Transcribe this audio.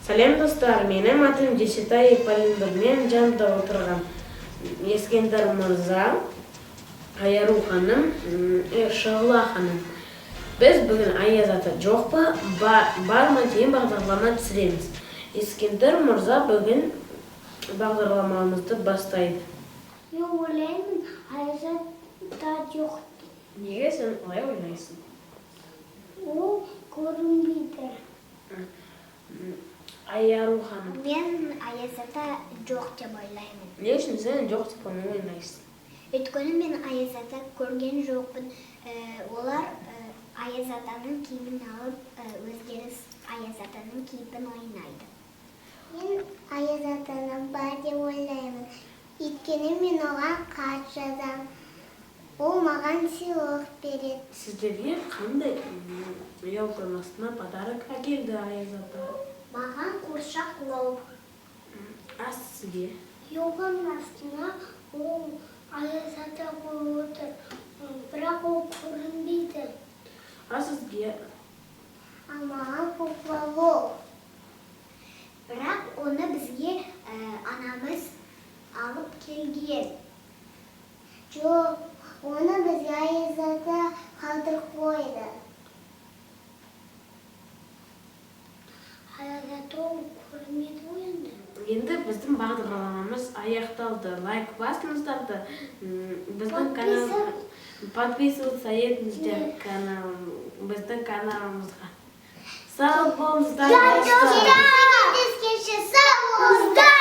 Салем достар, менің атым Десетай Полиндор. Мен жанымда отырған Ескендір Мырза, Айару ханым, Шағыла ханым. Біз бүгін Аяз ата жоқ па, бар ма деген бағдарлама түсіреміз. Ескендір Мырза бүгін бағдарламамызды бастайды. Мен ойлаймын, Аяз ата жоқ. Неге сен олай ойлайсың? Ол көрінбейді. Айару ханым. Мен Аяз ата жоқ деп ойлаймын. Не үшін сен жоқ деп ойлайсың? Өйткені мен Аяз ата көрген жоқпын. Олар Аяз атаның киімін алып, өздері Аяз атаның кейпін ойнайды. Мен Аяз атаның бар деп ойлаймын. Өйткені мен оған хат жазамын. Ол маған сыйлық береді. Сіздерге қандай елдің астына подарок әкелді Аяз ата? Маған қуыршақ лау. Сізге? Елдің астына ол Аяз ата қойып отыр. Бірақ ол көрінбейді. Сізге? Маған куклалау. Бірақ оны бізге анамыз алып келген. Жоқ, оны бізге Аяз ата қалдырып қойды. Аяз ата ол көрінбейді ғой енді. Енді біздің бағдарламамыз аяқталды. Лайк басыңыздар, біздің канал подписываться етіңіздер біздің каналымызға. Сау болыңыздар. Сау болыңыздар.